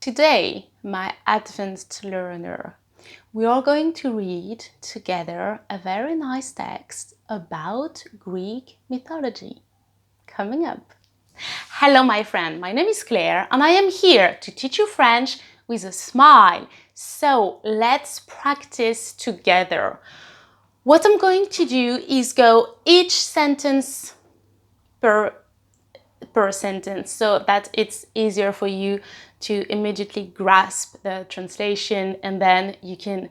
Today, my advanced learner, we are going to read together a very nice text about Greek mythology. Coming up. Hello, my friend. My name is Claire, and I am here to teach you French with a smile. So let's practice together. What I'm going to do is go each sentence per sentence so that it's easier for you to immediately grasp the translation, and then you can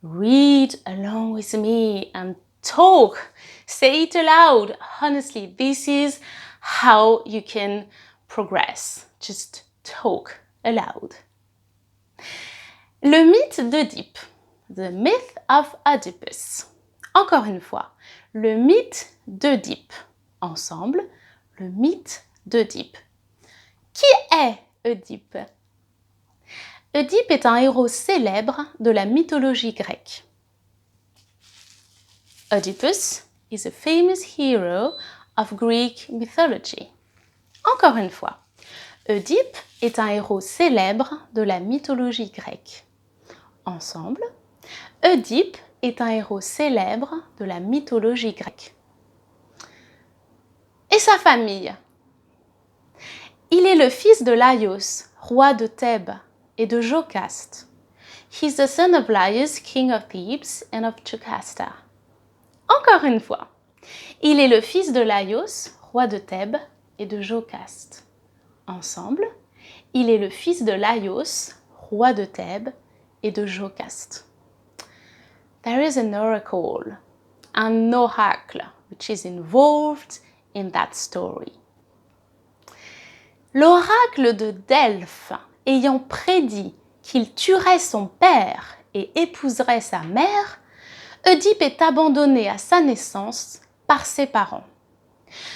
read along with me and talk. Say it aloud. Honestly, this is how you can progress. Just talk aloud. Le mythe d'Oedipe. The myth of Oedipus. Encore une fois, le mythe d'Oedipe. Ensemble, le mythe d'Oedipe. Qui est Oedipe? Oedipe est un héros célèbre de la mythologie grecque. Oedipus is a famous hero of Greek mythology. Encore une fois, Oedipe est un héros célèbre de la mythologie grecque. Ensemble, Oedipe est un héros célèbre de la mythologie grecque. Et sa famille? Il est le fils de Laios, roi de Thèbes, et de Jocaste. He is the son of Laios, king of Thebes, and of Jocasta. Encore une fois, il est le fils de Laios, roi de Thèbes, et de Jocaste. Ensemble, il est le fils de Laios, roi de Thèbes, et de Jocaste. There is an oracle, which is involved in that story. L'oracle de Delphes, ayant prédit qu'il tuerait son père et épouserait sa mère, Oedipe est abandonné à sa naissance par ses parents.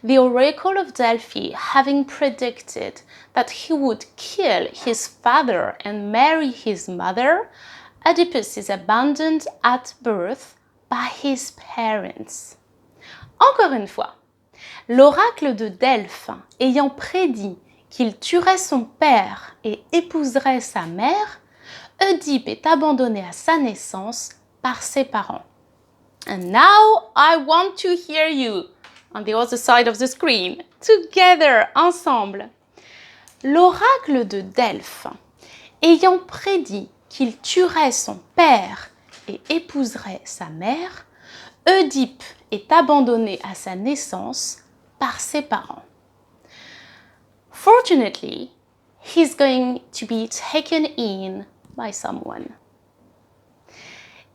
The oracle of Delphi, having predicted that he would kill his father and marry his mother, Oedipus is abandoned at birth by his parents. Encore une fois, l'oracle de Delphes, ayant prédit qu'il tuerait son père et épouserait sa mère, Oedipe est abandonné à sa naissance par ses parents. And now I want to hear you on the other side of the screen, together, ensemble. L'oracle de Delphes, ayant prédit qu'il tuerait son père et épouserait sa mère, Oedipe est abandonné à sa naissance par ses parents. Fortunately, he's going to be taken in by someone.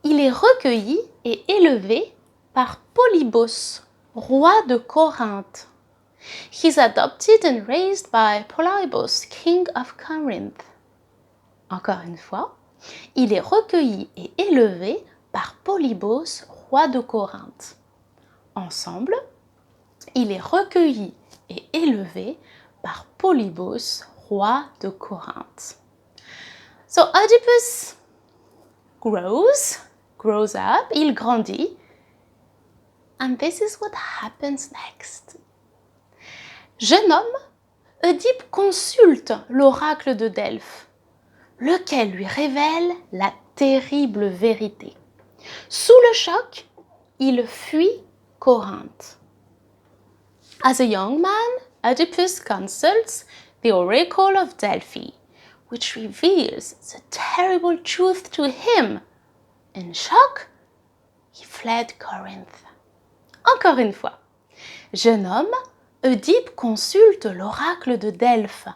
Il est recueilli et élevé par Polybos, roi de Corinthe. He's adopted and raised by Polybos, king of Corinth. Encore une fois, il est recueilli et élevé par Polybos, roi de Corinthe. Ensemble, il est recueilli et élevé par Polybos, roi de Corinthe. So Oedipus grows up, il grandit, and this is what happens next. Jeune homme, Oedipe consulte l'oracle de Delphes, lequel lui révèle la terrible vérité. Sous le choc, il fuit Corinthe. As a young man, Oedipus consults the oracle of Delphi, which reveals the terrible truth to him. In shock, he fled Corinth. Encore une fois. Jeune homme, Oedipe consulte l'oracle de Delphes,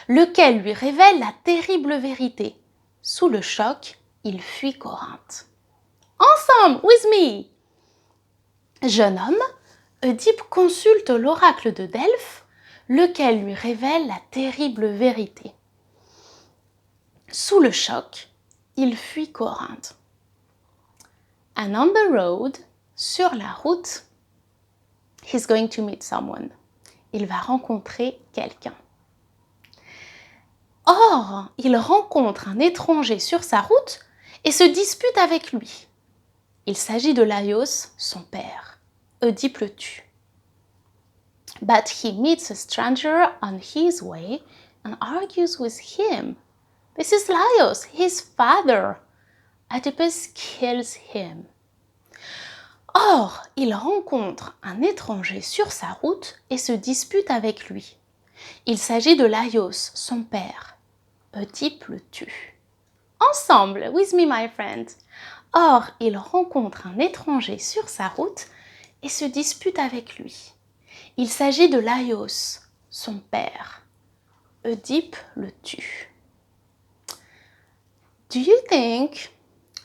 lequel lui révèle la terrible vérité. Sous le choc, il fuit Corinthe. Ensemble, with me! Jeune homme, Oedipe consulte l'oracle de Delphes, lequel lui révèle la terrible vérité. Sous le choc, il fuit Corinthe. And on the road, sur la route, he's going to meet someone. Il va rencontrer quelqu'un. Or, il rencontre un étranger sur sa route et se dispute avec lui. Il s'agit de Laios, son père. Oedipe le tue. But he meets a stranger on his way and argues with him. This is Laios, his father. Oedipus kills him. Or, il rencontre un étranger sur sa route et se dispute avec lui. Il s'agit de Laios, son père. Oedipe le tue. Ensemble, with me my friend. Or, il rencontre un étranger sur sa route et se dispute avec lui. Il s'agit de Laios, son père. Oedipe le tue. Do you think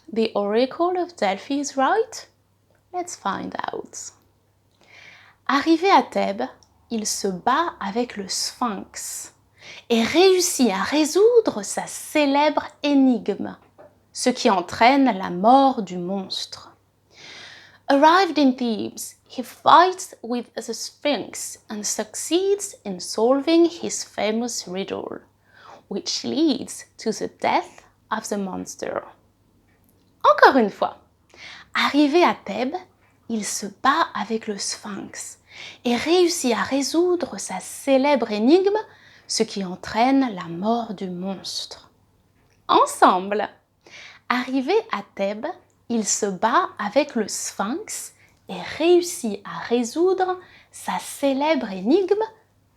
the oracle of Delphi is right? Let's find out. Arrivé à Thèbes, il se bat avec le Sphinx et réussit à résoudre sa célèbre énigme, ce qui entraîne la mort du monstre. Arrived in Thebes, he fights with the Sphinx and succeeds in solving his famous riddle, which leads to the death of the monster. Encore une fois, arrivé à Thèbes, il se bat avec le Sphinx et réussit à résoudre sa célèbre énigme, ce qui entraîne la mort du monstre. Ensemble, arrivé à Thèbes, il se bat avec le Sphinx et réussit à résoudre sa célèbre énigme,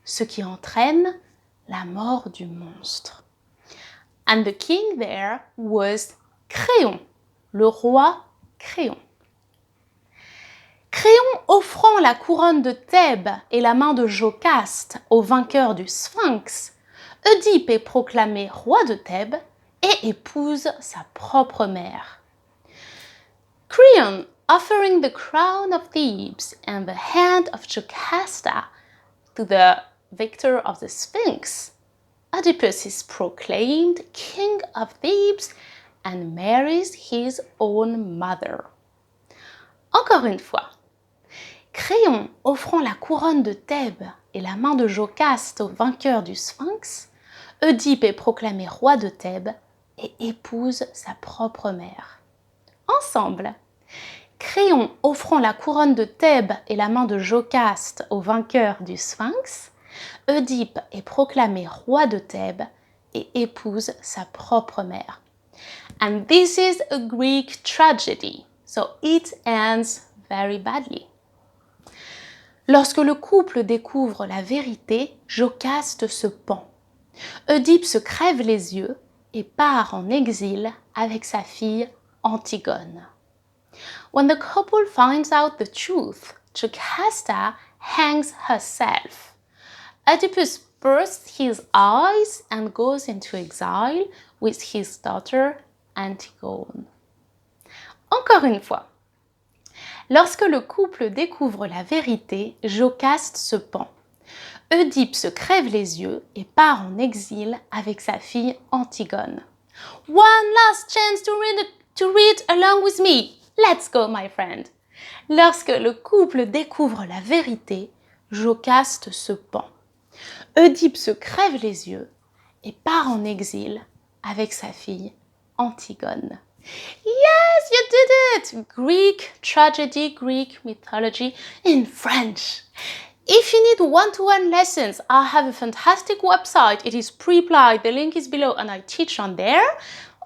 ce qui entraîne la mort du monstre. And the king there was Créon, le roi Créon. Créon offrant la couronne de Thèbes et la main de Jocaste au vainqueur du Sphinx, Oedipe est proclamé roi de Thèbes et épouse sa propre mère. Creon, offering the crown of Thebes and the hand of Jocasta to the victor of the Sphinx, Oedipus is proclaimed king of Thebes and marries his own mother. Encore une fois, Créon offrant la couronne de Thèbes et la main de Jocaste au vainqueur du Sphinx, Oedipe est proclamé roi de Thèbes et épouse sa propre mère. Ensemble, Créon offrant la couronne de Thèbes et la main de Jocaste au vainqueur du Sphinx, Oedipe est proclamé roi de Thèbes et épouse sa propre mère. And this is a Greek tragedy, so it ends very badly. Lorsque le couple découvre la vérité, Jocaste se pend. Oedipe se crève les yeux et part en exil avec sa fille Antigone. When the couple finds out the truth, Jocasta hangs herself. Oedipus bursts his eyes and goes into exile with his daughter Antigone. Encore une fois, lorsque le couple découvre la vérité, Jocaste se pend. Oedipe se crève les yeux et part en exil avec sa fille Antigone. One last chance to read along with me. Let's go, my friend. Lorsque le couple découvre la vérité, Jocaste se pend. Oedipe se crève les yeux et part en exil avec sa fille Antigone. Yes, you did it! Greek tragedy, Greek mythology in French. If you need one-to-one lessons, I have a fantastic website. It is pre-applied. The link is below and I teach on there.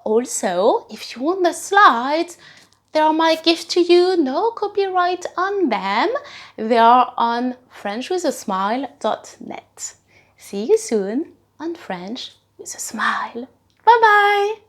Also, if you want the slides, they are my gift to you. No copyright on them. They are on frenchwithasmile.net. See you soon on French with a Smile. Bye-bye!